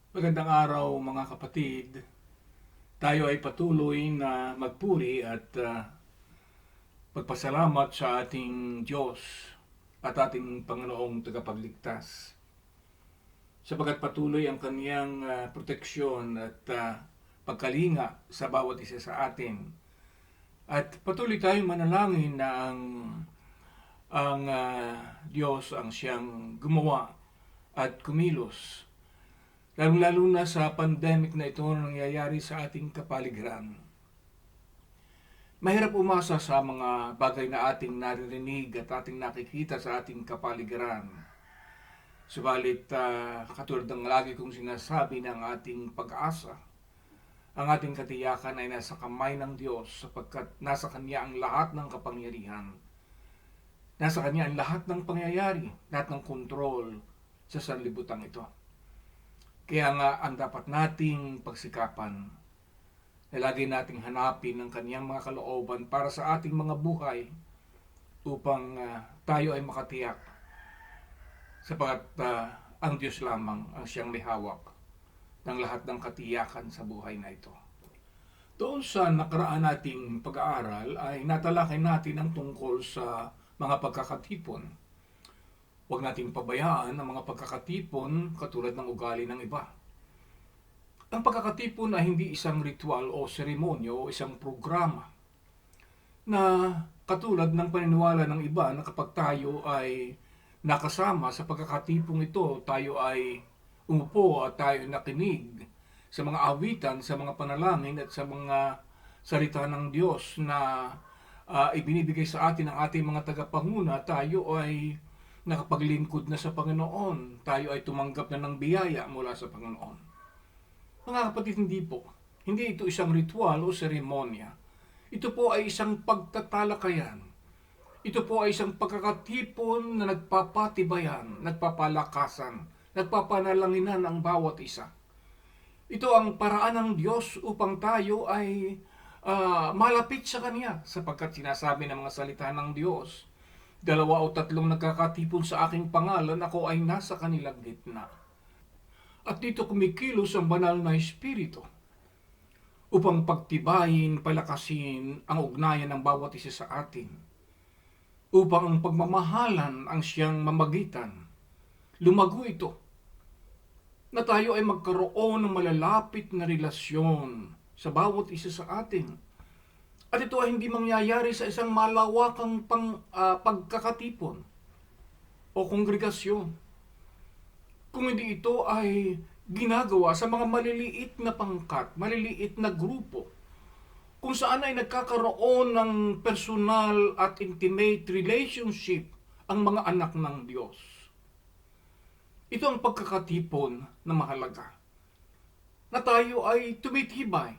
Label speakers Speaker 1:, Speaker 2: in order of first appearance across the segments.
Speaker 1: Magandang araw mga kapatid. Tayo ay patuloy na magpuri at magpasalamat sa ating Diyos at ating Panginoong tagapagligtas. Sapagat patuloy ang kaniyang proteksyon at pagkalinga sa bawat isa sa atin. At patuloy tayong manalangin na ang Diyos ang siyang gumawa at kumilos, lalo na sa pandemic na ito na nangyayari sa ating kapaligiran. Mahirap umasa sa mga bagay na ating naririnig at ating nakikita sa ating kapaligiran. Subalit, katulad ng lagi kong sinasabi ng ating pag-asa, ang ating katiyakan ay nasa kamay ng Diyos sapagkat nasa Kanya ang lahat ng kapangyarihan. Nasa Kanya ang lahat ng pangyayari, lahat ng kontrol sa sanlibutan ito. Kaya nga ang dapat nating pagsikapan na lagi nating hanapin ang kaniyang mga kalooban para sa ating mga buhay upang tayo ay makatiyak sapagat ang Diyos lamang ang siyang may hawak ng lahat ng katiyakan sa buhay na ito. Doon sa nakaraan nating pag-aaral ay natalakay natin ang tungkol sa mga pagkakatipon. Huwag nating pabayaan ang mga pagkakatipon katulad ng ugali ng iba. Ang pagkakatipon ay hindi isang ritual o seremonyo o isang programa na katulad ng paniniwala ng iba na kapag tayo ay nakasama sa pagkakatipong ito, tayo ay umupo at tayo nakinig sa mga awitan, sa mga panalangin at sa mga salita ng Diyos na ibinibigay sa atin ng ating mga tagapanguna, tayo ay nakapaglingkod na sa Panginoon. Tayo ay tumanggap na ng biyaya mula sa Panginoon. Mga kapatid, hindi po. Hindi ito isang ritual o seremonya. Ito po ay isang pagtatalakayan. Ito po ay isang pagkakatipon na nagpapatibayan, nagpapalakasan, nagpapanalanginan ang bawat isa. Ito ang paraan ng Diyos upang tayo ay malapit sa Kanya sapagkat sinasabi ng mga salita ng Diyos, 2 o 3 nagkakatipon sa aking pangalan, ako ay nasa kanilang gitna. At dito kumikilos ang banal na Espiritu upang pagtibayin, palakasin ang ugnayan ng bawat isa sa atin. Upang ang pagmamahalan ang siyang mamagitan. Lumago ito. Na tayo ay magkaroon ng malalapit na relasyon sa bawat isa sa atin. At ito ay hindi mangyayari sa isang malawakang pagkakatipon o kongregasyon. Kung hindi ito ay ginagawa sa mga maliliit na pangkat, maliliit na grupo, kung saan ay nagkakaroon ng personal at intimate relationship ang mga anak ng Diyos. Ito ang pagkakatipon na mahalaga. Na tayo ay tumitibay,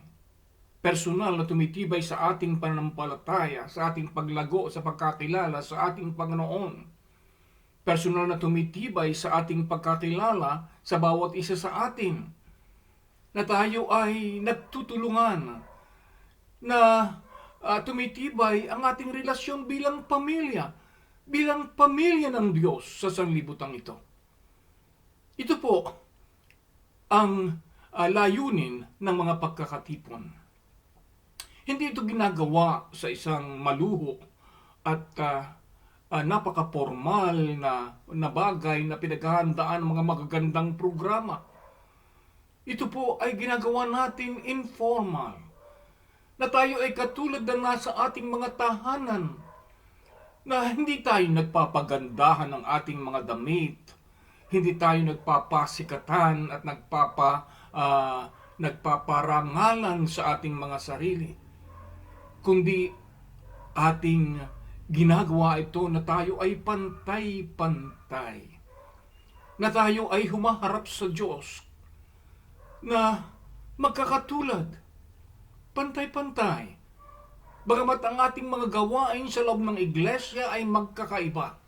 Speaker 1: personal na tumitibay sa ating pananampalataya, sa ating paglago, sa pagkakilala sa ating Panginoon. Personal na tumitibay sa ating pagkakilala sa bawat isa sa atin. Na tayo ay nagtutulungan, na tumitibay ang ating relasyon bilang pamilya ng Diyos sa sanlibutan ito. Ito po ang layunin ng mga pagkakatipon. Hindi ito ginagawa sa isang maluho at napaka-formal na bagay na pinaghahandaan ng mga magagandang programa. Ito po ay ginagawa natin informal. Na tayo ay katulad na nasa ating mga tahanan. Na hindi tayo nagpapagandahan ng ating mga damit. Hindi tayo nagpapasikatan at nagpaparangalan sa ating mga sarili. Kundi ating ginagawa ito na tayo ay pantay-pantay. Na tayo ay humaharap sa Diyos na magkakatulad, pantay-pantay. Bagamat ang ating mga gawain sa loob ng iglesia ay magkakaiba.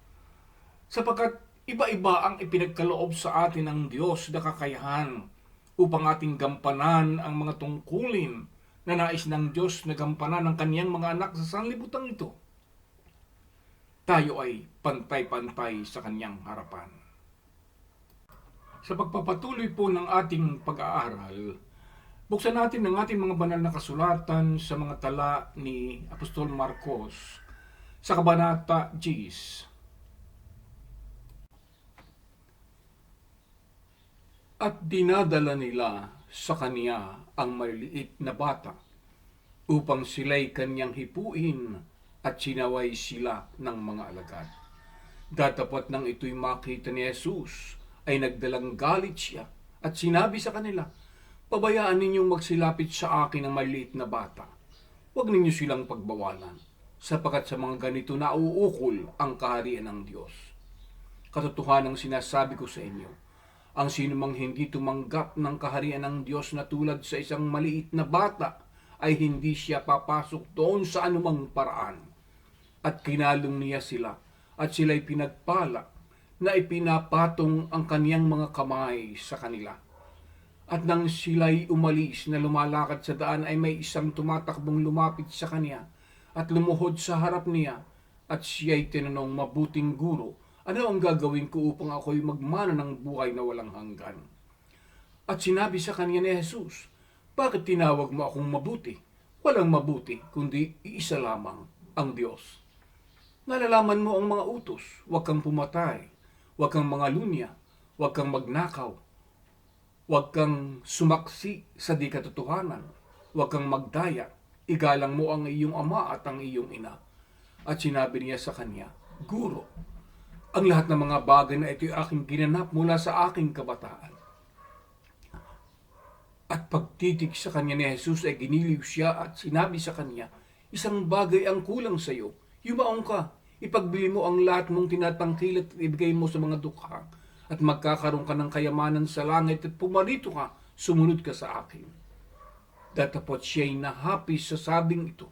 Speaker 1: Sapagkat iba-iba ang ipinagkaloob sa atin ng Diyos na kakayahan upang ating gampanan ang mga tungkulin na nais ng Diyos na gampanan ng kaniyang mga anak sa sanlibutan ito. Tayo ay pantay-pantay sa kaniyang harapan. Sa pagpapatuloy po ng ating pag-aaral, buksan natin ang ating mga banal na kasulatan sa mga tala ni Apostol Marcos sa Kabanata 10. At dinadala nila sa kanya ang maliliit na bata upang sila'y kanyang hipuin at sinaway sila ng mga alagad. Datapot nang ito'y makita ni Jesus, ay nagdalang galit siya at sinabi sa kanila, "Pabayaan ninyong magsilapit sa akin ang maliit na bata. Huwag ninyo silang pagbawalan, sapagat sa mga ganito nauukol ang kaharian ng Diyos. Katotohanang sinasabi ko sa inyo, ang sinumang hindi tumanggap ng kaharian ng Diyos na tulad sa isang maliit na bata, ay hindi siya papasok doon sa anumang paraan." At kinalong niya sila, at sila'y pinagpala na ipinapatong ang kaniyang mga kamay sa kanila. At nang sila'y umalis na lumalakad sa daan, ay may isang tumatakbong lumapit sa kaniya at lumuhod sa harap niya, at siya'y tinanong, "Mabuting guro, ano ang gagawin ko upang ako'y magmana ng buhay na walang hanggan?" At sinabi sa kaniya ni Jesus, "Bakit tinawag mo akong mabuti? Walang mabuti, kundi iisa lamang, ang Diyos. Nalalaman mo ang mga utos, huwag kang pumatay, huwag kang mangalunya, huwag kang magnakaw, huwag kang sumaksi sa di katotohanan, huwag kang magdaya, igalang mo ang iyong ama at ang iyong ina." At sinabi niya sa kanya, "Guro, ang lahat ng mga bagay na ito'y aking ginanap mula sa aking kabataan." At pagtitig sa kanya ni Jesus, ay giniliw siya at sinabi sa kanya, "Isang bagay ang kulang sa iyo. Yumaong ka, ipagbili mo ang lahat mong tinatangkilik at ibigay mo sa mga dukha, at magkakaroon ka ng kayamanan sa langit, at pumarito ka, sumunod ka sa akin." Datapot siya'y nahapis sa sabing ito,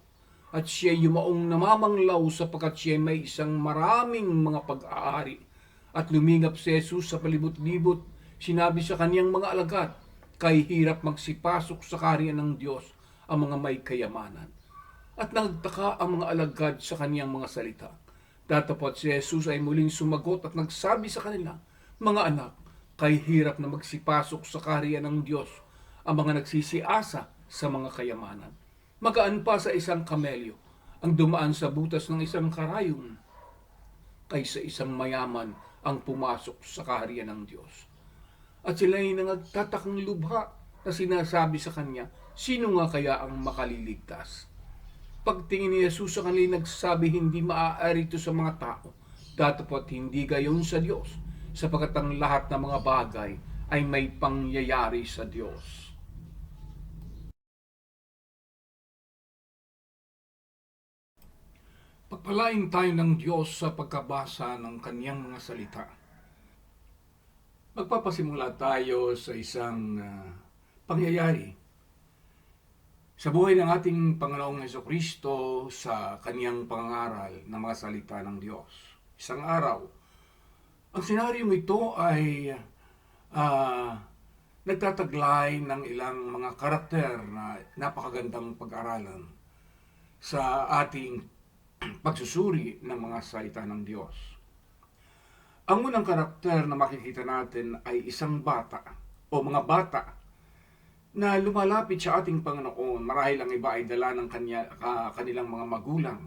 Speaker 1: at siya'y yumaong namamanglaw sapagkat siya'y may isang maraming mga pag-aari. At lumingap si Jesus sa palibot-libot, sinabi sa kaniyang mga alagad, "Kay hirap magsipasok sa kaharian ng Diyos ang mga may kayamanan." At nagtaka ang mga alagad sa kaniyang mga salita. Datapot si Jesus ay muling sumagot at nagsabi sa kanila, "Mga anak, kay hirap na magsipasok sa kaharian ng Diyos ang mga nagsisiasa sa mga kayamanan. Magaan pa sa isang kamelyo ang dumaan sa butas ng isang karayom kaysa isang mayaman ang pumasok sa kaharian ng Diyos." At sila'y nagtatakang lubha na sinasabi sa kanya, "Sino nga kaya ang makaliligtas?" Pagtingin ni Jesus sa kanila, nagsabi, "Hindi maaari ito sa mga tao, datapot hindi gayon sa Diyos, sapagat ang lahat ng mga bagay ay may pangyayari sa Diyos." Pagpalain tayo ng Diyos sa pagkabasa ng kaniyang mga salita. Magpapasimula tayo sa isang pangyayari sa buhay ng ating Panginoong Hesukristo sa kaniyang pangangaral ng mga salita ng Diyos. Isang araw, ang senaryong ito ay nagtataglay ng ilang mga karakter na napakagandang pag-aralan sa ating pagsusuri ng mga salita ng Diyos. Ang unang karakter na makikita natin ay isang bata o mga bata na lumalapit sa ating Panginoon. Marahil ang iba ay dala ng kanilang mga magulang.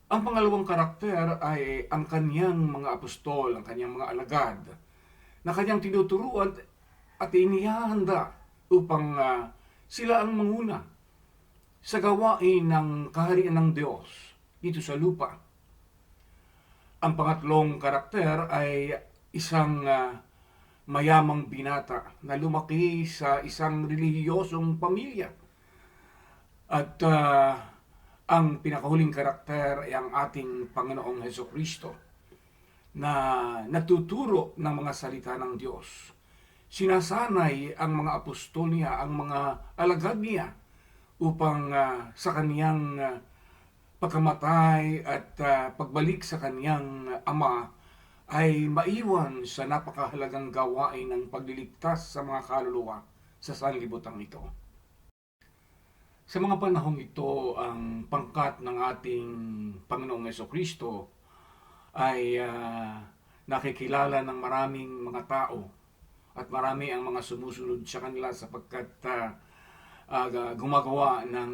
Speaker 1: Ang pangalawang karakter ay ang kaniyang mga apostol, ang kaniyang mga alagad, na kaniyang tinuturuan at inihahanda upang sila ang manguna sa gawain ng kaharian ng Diyos dito sa lupa. Ang pangatlong karakter ay isang mayamang binata na lumaki sa isang relihiyosong pamilya. At ang pinakahuling karakter ay ang ating Panginoong Hesukristo na nagtuturo ng mga salita ng Diyos. Sinasanay ang mga apostol niya, ang mga alagad niya, upang sa kaniyang pagkamatay at pagbalik sa kaniyang ama ay maiwan sa napakahalagang gawain ng pagliligtas sa mga kaluluwa sa sanlibutan ito. Sa mga panahong ito, ang pangkat ng ating Panginoong Hesukristo ay nakikilala ng maraming mga tao at marami ang mga sumusunod sa kanila sapagkat gumagawa ng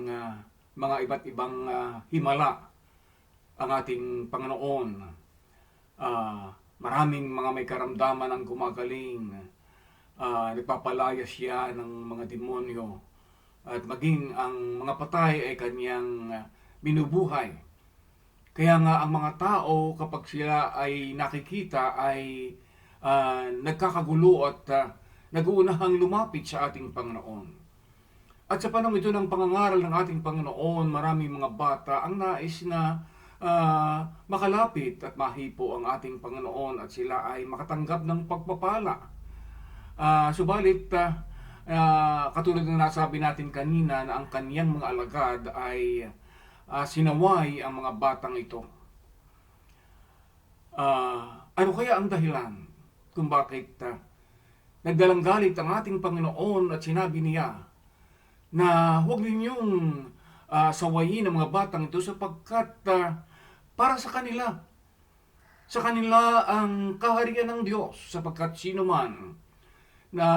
Speaker 1: mga iba't ibang himala ang ating Panginoon. Maraming mga may karamdaman ang gumagaling, nagpapalaya siya ng mga demonyo, at maging ang mga patay ay kanyang binubuhay. Kaya nga ang mga tao kapag sila ay nakikita ay nagkakagulo at nag-uunahang lumapit sa ating Panginoon. At sa panahon ito ng pangangaral ng ating Panginoon, maraming mga bata ang nais na makalapit at mahipo ang ating Panginoon at sila ay makatanggap ng pagpapala. Subalit, katulad ng nasabi natin kanina na ang kaniyang mga alagad ay sinaway ang mga batang ito. Ano kaya ang dahilan kung bakit nagdalang galit ang ating Panginoon at sinabi niya na huwag ninyong sawayin ang mga batang ito sapagkat para sa kanila ang kaharian ng Diyos, sapagkat sino man na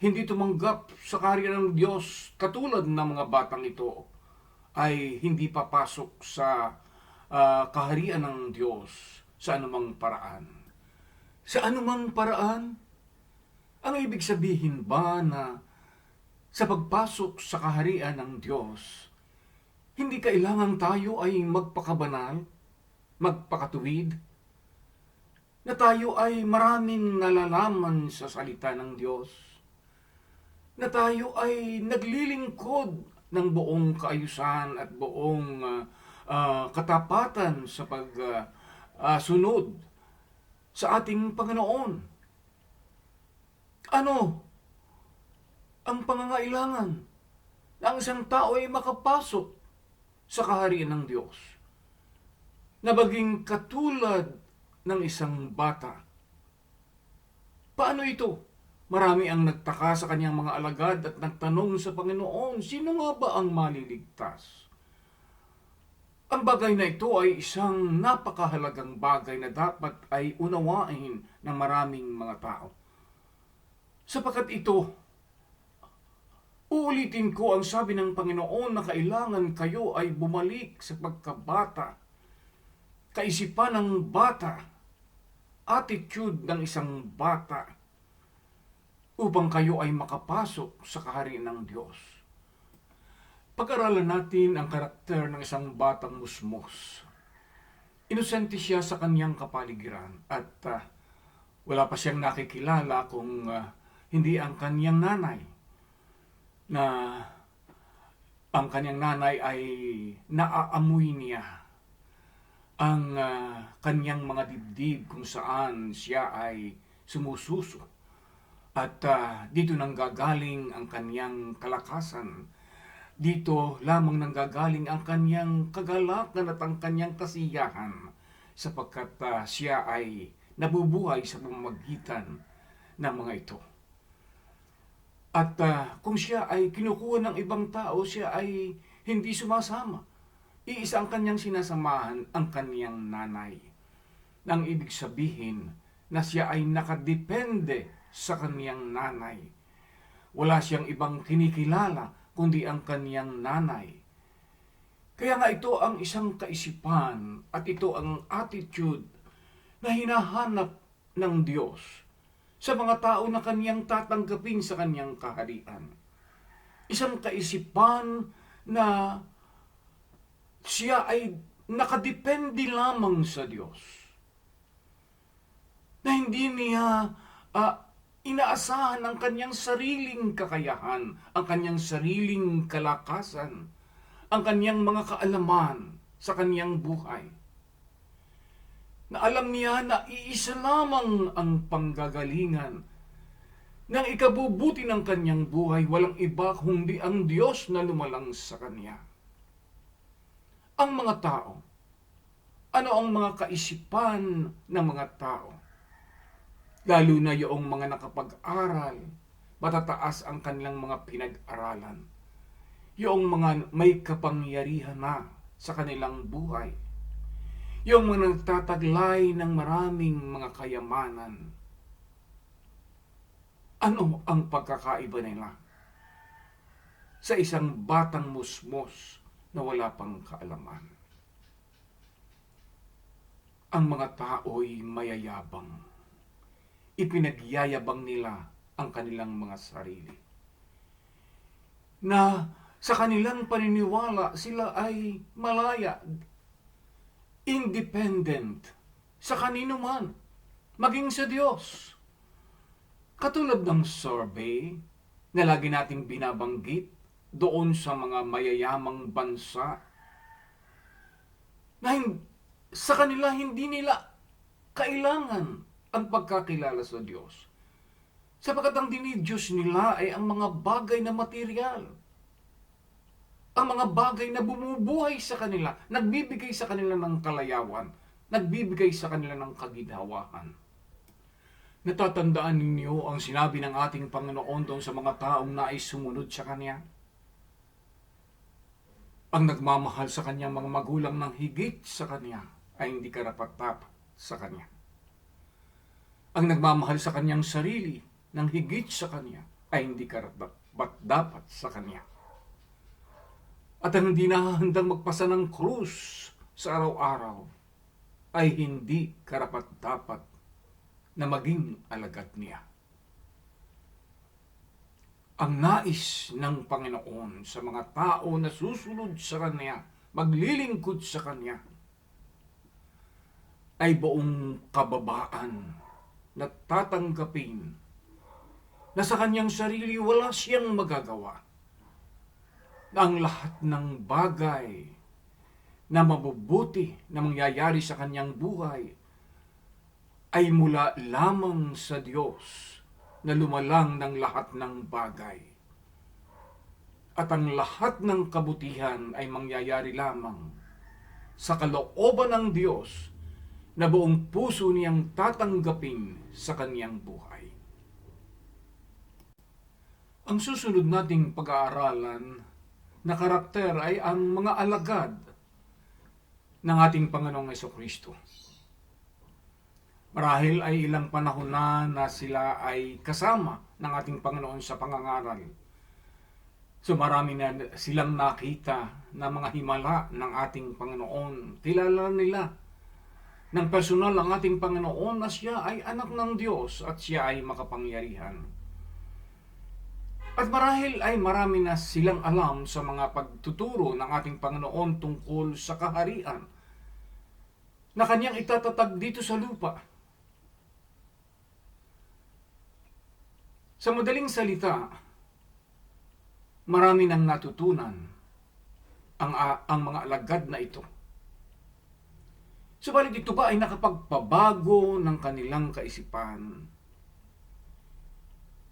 Speaker 1: hindi tumanggap sa kaharian ng Diyos katulad ng mga batang ito ay hindi papasok sa kaharian ng Diyos sa anumang paraan. Sa anumang paraan? Ang ibig sabihin ba na sa pagpasok sa kaharian ng Diyos, hindi kailangan tayo ay magpakabanal, magpakatuwid, na tayo ay maraming nalalaman sa salita ng Diyos, na tayo ay naglilingkod ng buong kaayusan at buong katapatan sa pagsunod sa ating Panginoon. Ano ang pangangailangan na ang isang tao ay makapasok sa kaharian ng Diyos na maging katulad ng isang bata? Paano ito? Marami ang nagtaka sa kanyang mga alagad at nagtanong sa Panginoon, sino nga ba ang maliligtas? Ang bagay na ito ay isang napakahalagang bagay na dapat ay unawain ng maraming mga tao. Sapagkat ito, uulitin ko ang sabi ng Panginoon na kailangan kayo ay bumalik sa pagkabata, kaisipan ng bata, attitude ng isang bata, upang kayo ay makapasok sa kaharian ng Diyos. Pag-aralan natin ang karakter ng isang batang musmos. Inosente siya sa kanyang kapaligiran at wala pa siyang nakikilala kung hindi ang kanyang nanay, na ang kanyang nanay ay naaamoy niya ang kanyang mga dibdib kung saan siya ay sumususo. At dito nanggagaling ang kanyang kalakasan. Dito lamang nanggagaling ang kanyang kagalakan at ang kanyang kasiyahan, sapagkat siya ay nabubuhay sa pamamagitan ng mga ito. At kung siya ay kinukuha ng ibang tao, siya ay hindi sumasama. Iisa ang kanyang sinasamahan, ang kanyang nanay. Nang ibig sabihin na siya ay nakadepende sa kanyang nanay. Wala siyang ibang kinikilala kundi ang kanyang nanay. Kaya nga ito ang isang kaisipan at ito ang attitude na hinahanap ng Diyos sa mga tao na kanyang tatanggapin sa kanyang kaharian. Isang kaisipan na siya ay nakadepende lamang sa Diyos. Na hindi niya inaasahan ang kanyang sariling kakayahan, ang kanyang sariling kalakasan, ang kanyang mga kaalaman sa kanyang buhay. Na alam niya na iisa lamang ang panggagalingan ng ikabubuti ng kanyang buhay, walang iba kundi ang Diyos na lumalang sa kanya. Ang mga tao, ano ang mga kaisipan ng mga tao? Lalo na yung mga nakapag-aral, matataas ang kanilang mga pinag-aralan. Yung mga may kapangyarihan na sa kanilang buhay. yung mga nagtataglay ng maraming mga kayamanan. Ano ang pagkakaiba nila sa isang batang musmos na wala pang kaalaman? Ang mga tao'y mayayabang. Ipinagyayabang nila ang kanilang mga sarili. Na sa kanilang paniniwala, sila ay malaya, independent sa kanino man, maging sa Diyos. Katulad ng survey na lagi nating binabanggit doon sa mga mayayamang bansa, na sa kanila hindi nila kailangan ang pagkakilala sa Diyos. Sapagkat ang dinidiyos nila ay ang mga bagay na material. Ang mga bagay na bumubuhay sa kanila, nagbibigay sa kanila ng kalayawan, nagbibigay sa kanila ng kaginhawahan. Natatandaan ninyo ang sinabi ng ating Panginoon doon sa mga taong nais sumunod sa Kanya? Ang nagmamahal sa Kanya mga magulang ng higit sa Kanya ay hindi karapat-dapat sa Kanya. Ang nagmamahal sa Kanyang sarili ng higit sa Kanya ay hindi karapat-dapat sa Kanya. At ang hindi nahandang magpasa ng krus sa araw-araw ay hindi karapat-dapat na maging alagad niya. Ang nais ng Panginoon sa mga tao na susunod sa Kanya, maglilingkod sa Kanya, ay buong kababaan na tatanggapin na sa kanyang sarili wala siyang magagawa. Na ang lahat ng bagay na mabubuti na mangyayari sa kanyang buhay ay mula lamang sa Diyos na lumalang ng lahat ng bagay. At ang lahat ng kabutihan ay mangyayari lamang sa kalooban ng Diyos na buong puso niyang tatanggapin sa kanyang buhay. Ang susunod nating pag-aaralan na karakter ay ang mga alagad ng ating Panginoong Hesukristo. Marahil ay ilang panahon na sila ay kasama ng ating Panginoon sa pangangaral. So marami na silang nakita na mga himala ng ating Panginoon. Kilala nila ng personal ang ating Panginoon na siya ay anak ng Diyos at siya ay makapangyarihan. At marahil ay marami na silang alam sa mga pagtuturo ng ating Panginoon tungkol sa kaharian na kanyang itatatag dito sa lupa. Sa madaling salita, marami nang natutunan ang mga alagad na ito. Subalit ito ba ay nakapagpabago ng kanilang kaisipan?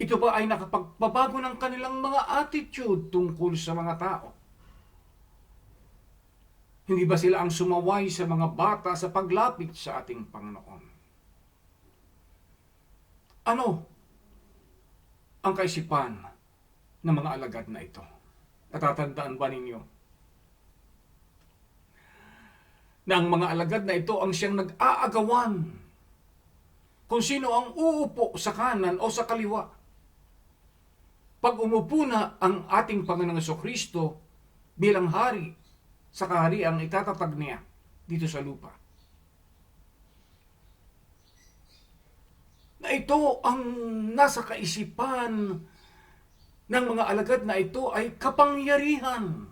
Speaker 1: Ito ba ay nakapagpabago ng kanilang mga attitude tungkol sa mga tao? Hindi ba sila ang sumaway sa mga bata sa paglapit sa ating Panginoon? Ano ang kaisipan ng mga alagad na ito? Natatandaan ba ninyo na ang mga alagad na ito ang siyang nag-aagawan kung sino ang uupo sa kanan o sa kaliwa? Pag umupo na ang ating Panginoong Hesukristo bilang hari sa kahariang itatatag niya dito sa lupa. Na ito ang nasa kaisipan ng mga alagad na ito ay kapangyarihan.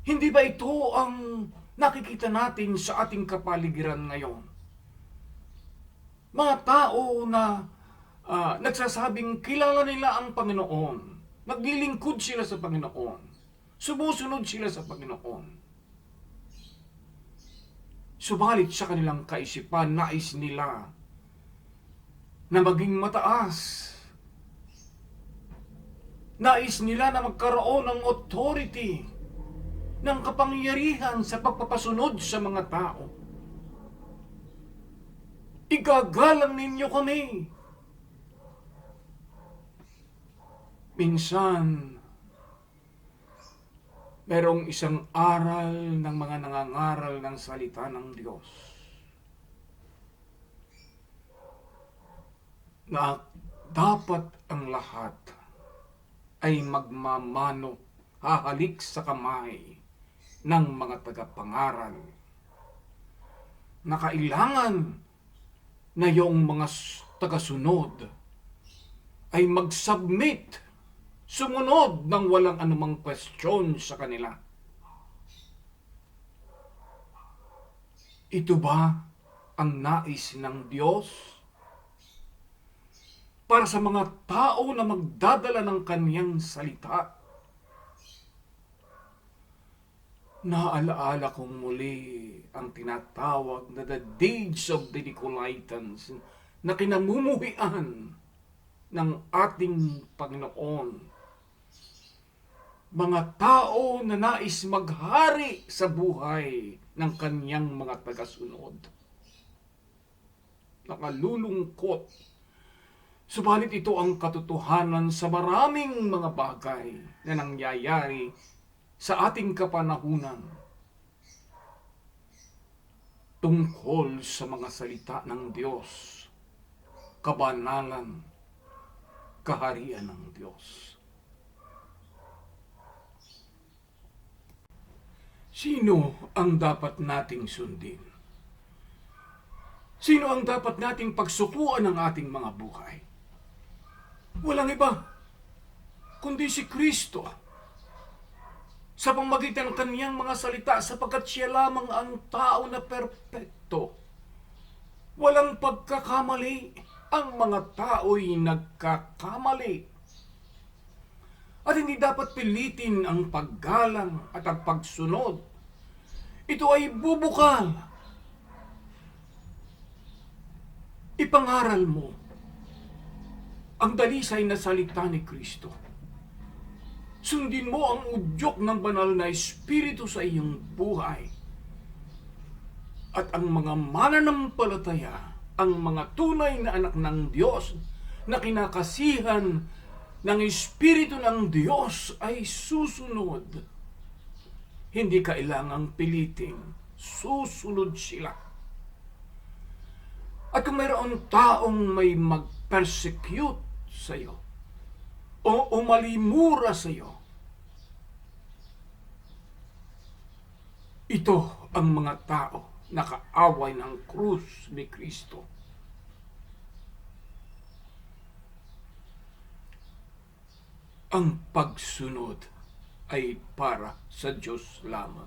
Speaker 1: Hindi ba ito ang nakikita natin sa ating kapaligiran ngayon? Mga tao na nagsasabing kilala nila ang Panginoon, naglilingkod sila sa Panginoon, sumusunod sila sa Panginoon. Subalit sa kanilang kaisipan, nais nila na maging mataas. Nais nila na magkaroon ng authority, ng kapangyarihan sa pagpapasunod sa mga tao. Igagalang ninyo kami. Minsan, Merong isang aral ng mga nangangaral ng salita ng Diyos na dapat ang lahat ay magmamano, hahalik sa kamay ng mga tagapangaral na kailangan na yung mga tagasunod ay mag-submit, sumunod ng walang anumang question sa kanila. Ito ba ang nais ng Diyos para sa mga tao na magdadala ng kaniyang salita? Naalaala kong muli ang tinatawag na the deeds of the Nicolaitans na kinamumuhian ng ating Panginoon. Mga tao na nais maghari sa buhay ng kaniyang mga tagasunod. Nakalulungkot. Subalit ito ang katotohanan sa maraming mga bagay na nangyayari sa ating kapanahunan tungkol sa mga salita ng Diyos, kabanalan, kaharian ng Diyos. Sino ang dapat nating sundin? Sino ang dapat nating pagsukuan ng ating mga buhay? Walang iba, kundi si Kristo. Sa pamamagitan ng kaniyang mga salita, sapagkat siya lamang ang tao na perpekto. Walang pagkakamali. Ang mga tao'y nagkakamali. At hindi dapat pilitin ang paggalang at ang pagsunod. Ito ay bubukal. Ipangaral mo ang dalisay na salita ni Kristo. Sundin mo ang udyok ng banal na Espiritu sa iyong buhay. At ang mga mananampalataya, ang mga tunay na anak ng Diyos na kinakasihan ng Espiritu ng Diyos ay susunod. Hindi kailangang pilitin. Susunod sila. At kung mayroon taong may mag-persecute sa iyo, o umalimura sa iyo, ito ang mga tao na kaaway ng krus ni Kristo. Ang pagsunod ay para sa Diyos lamang.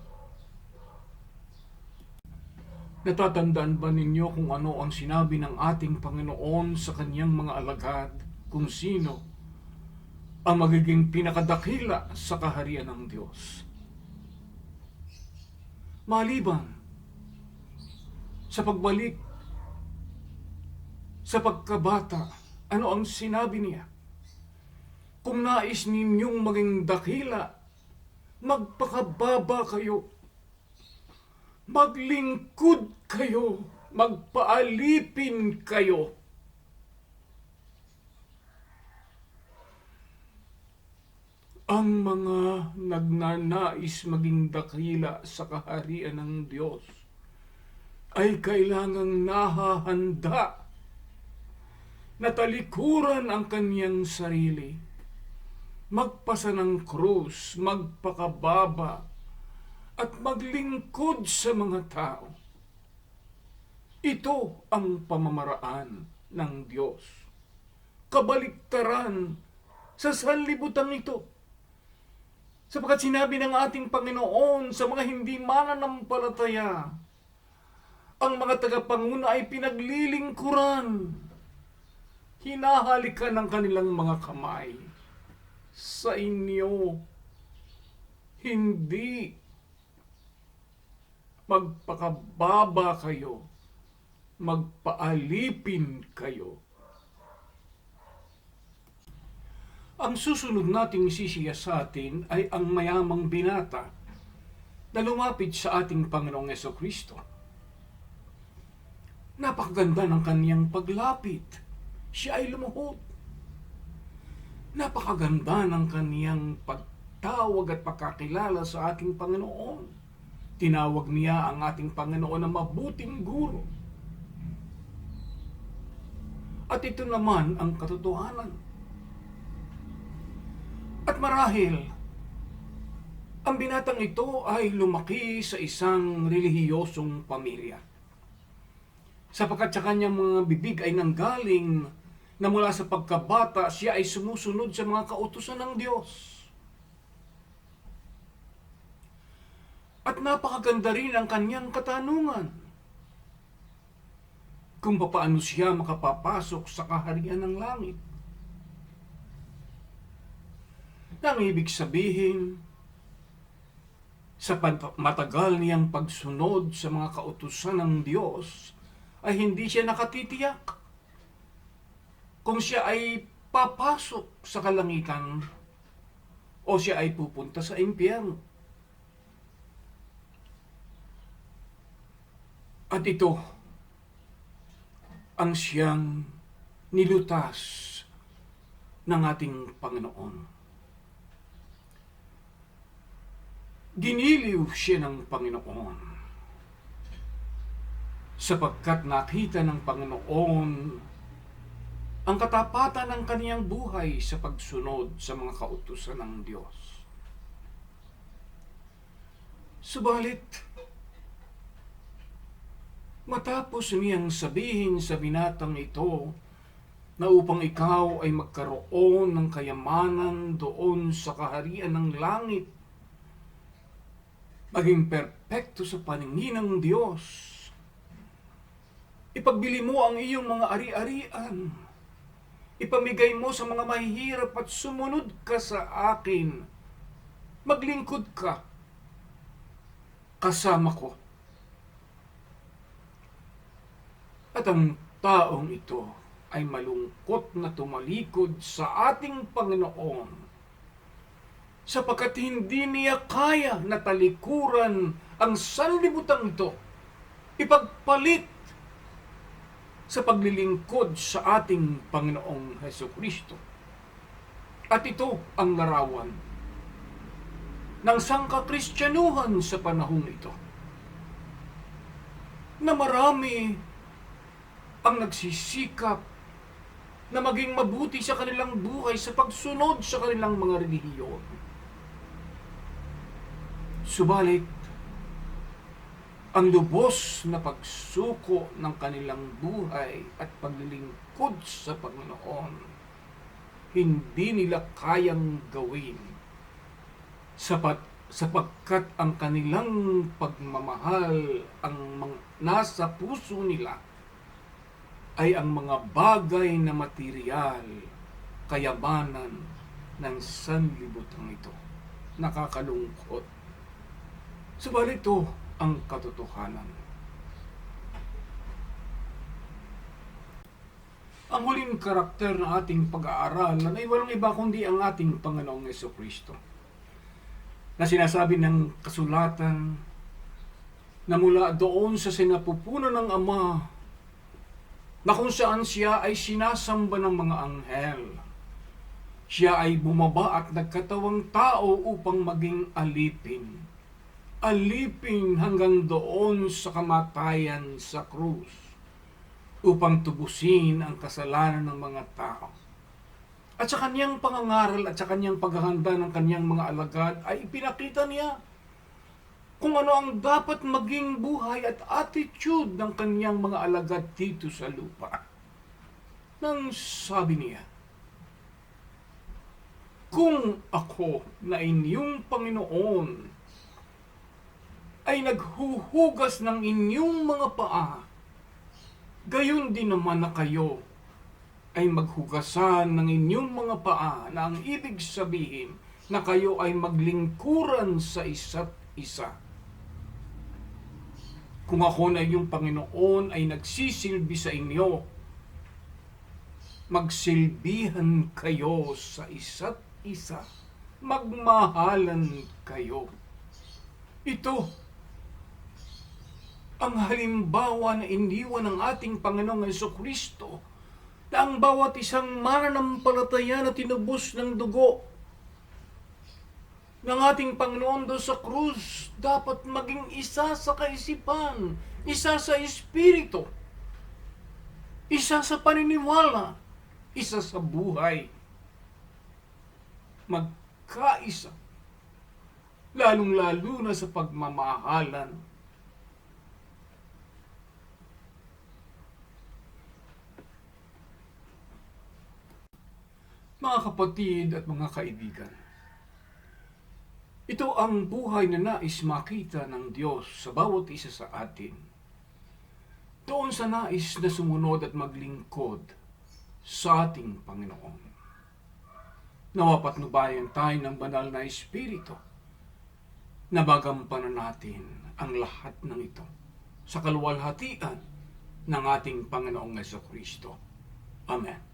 Speaker 1: Natatandaan ba ninyo kung ano ang sinabi ng ating Panginoon sa kaniyang mga alagad kung sino ang magiging pinakadakila sa kaharian ng Diyos? Maliban sa pagbalik sa pagkabata, ano ang sinabi niya? Kung nais ninyong maging dakila, magpakababa kayo, maglingkod kayo, magpaalipin kayo. Ang mga nagnanais maging dakila sa kaharian ng Diyos ay kailangang nahahanda na talikuran ang kaniyang sarili, magpasa ng krus, magpakababa, at maglingkod sa mga tao. Ito ang pamamaraan ng Diyos. Kabaliktaran sa sanlibutan ito. Sapagkat sinabi ng ating Panginoon sa mga hindi mananampalataya, ang mga tagapanguna ay pinaglilingkuran. Hinahalikan ng kanilang mga kamay. Sa inyo, hindi. Magpakababa kayo, magpaalipin kayo. Ang susunod nating sisiyasatin ay ang mayamang binata na lumapit sa ating Panginoong Jesucristo. Napakaganda ng kaniyang paglapit. Siya ay lumuhod. Napakaganda ng kaniyang pagtawag at pagkakilala sa ating Panginoon. Tinawag niya ang ating Panginoon na mabuting guro. At ito naman ang katotohanan. At marahil, ang binatang ito ay lumaki sa isang relihiyosong pamilya. Sapagkat sa kanyang mga bibig ay nanggaling na mula sa pagkabata siya ay sumusunod sa mga kautusan ng Diyos. At napakaganda rin ang kanyang katanungan kung paano siya makapapasok sa kaharian ng langit. Nang ibig sabihin, sa matagal niyang pagsunod sa mga kautusan ng Diyos, ay hindi siya nakatitiyak kung siya ay papasok sa kalangitan o siya ay pupunta sa impyerno. At ito ang siyang nilutas ng ating Panginoon. Giniliw siya ng Panginoon sapagkat nakita ng Panginoon ang katapatan ng kaniyang buhay sa pagsunod sa mga kautusan ng Diyos. Subalit, matapos niyang sabihin sa binatang ito na upang ikaw ay magkaroon ng kayamanan doon sa kaharian ng langit, maging perpekto sa paningin ng Diyos, ipagbili mo ang iyong mga ari-arian, ipamigay mo sa mga mahihirap at sumunod ka sa akin, maglingkod ka kasama ko. At ang taong ito ay malungkot na tumalikod sa ating Panginoon sapagkat hindi niya kaya na talikuran ang sanlibutan ito, ipagpalit sa paglilingkod sa ating Panginoong Hesukristo. At ito ang larawan ng sangkakristyanuhan sa panahong ito, na marami ang nagsisikap na maging mabuti sa kanilang buhay sa pagsunod sa kanilang mga relihiyon. Subalit, ang lubos na pagsuko ng kanilang buhay at paglilingkod sa Panginoon, hindi nila kayang gawin sapagkat ang kanilang pagmamahal, ang nasa puso nila, ay ang mga bagay na material, kayamanan ng sanlibutan ito. Nakakalungkot. Subalit ito ang katotohanan. Ang huling karakter ng ating pag-aaralan ay walang iba kundi ang ating Panginoong Hesukristo, na sinasabi ng kasulatan na mula doon sa sinapupunan ng Ama, na kung saan siya ay sinasamba ng mga anghel, siya ay bumaba at nagkatawang tao upang maging alipin. Alipin hanggang doon sa kamatayan sa krus, upang tubusin ang kasalanan ng mga tao. At sa kanyang pangangaral at sa kanyang paghahanda ng kanyang mga alagad ay ipinakita niya kung ano ang dapat maging buhay at attitude ng kanyang mga alagad dito sa lupa. Nang sabi niya, kung ako na inyong Panginoon ay naghuhugas ng inyong mga paa, gayon din naman na kayo ay maghugasan ng inyong mga paa, na ang ibig sabihin na kayo ay maglingkuran sa isa't isa. Kung ako na inyong Panginoon ay nagsisilbi sa inyo, magsilbihan kayo sa isa't isa, magmahalan kayo. Ito ang halimbawa na iniwan ng ating Panginoong Hesukristo, na ang bawat isang mananampalataya na tinubos ng dugo ng ating Panginoon do sa krus dapat maging isa sa kaisipan, isa sa espiritu, isa sa paniniwala, isa sa buhay. Magkaisa, lalong-lalo na sa pagmamahalan. Mga kapatid at mga kaibigan, ito ang buhay na nais makita ng Diyos sa bawat isa sa atin. Doon sa nais na sumunod at maglingkod sa ating Panginoon. Nawa patnubayan tayo ng banal na Espiritu na bagampanan natin ang lahat ng ito sa kaluwalhatian ng ating Panginoong Jesucristo. Amen.